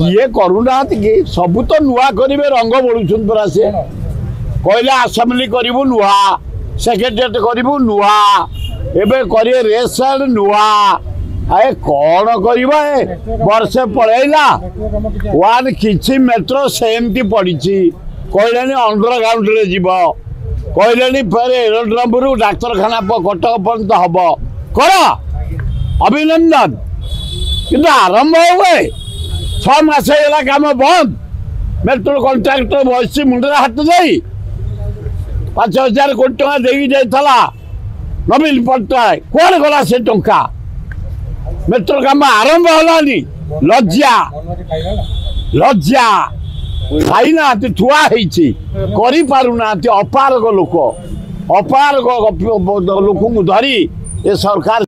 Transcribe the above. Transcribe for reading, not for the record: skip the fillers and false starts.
किए करूना कि सबू तो नुआ करेंगे रंग बोलुन परा सी कहले आसेम्बली करूँ नुआ सेक्रेटेरिएट करूँ नुआ एवं करे रेसन नुआ अरे कौन कर वर्षे पलैला वन किसी मेट्रो सेमती पड़ी कहले अंडरग्राउंड जीव कहले फेर एरोड्रम रु डाक्तरखाना कटक पर्यंत हम कर अभिनंदन किंतु आरंभ हुए 6 मास काम बंद मेट्रो कंट्राक्टर बस मुंडे हाथ दे 5,000 कोटी टका दे जाता नवीन पट्टनायक कौन गला से टंका मेट्रो काम आरंभ हलानी लज्जा लज्जा खाई ना थुआ करना अपारग लोक लोक धरी ए सरकार।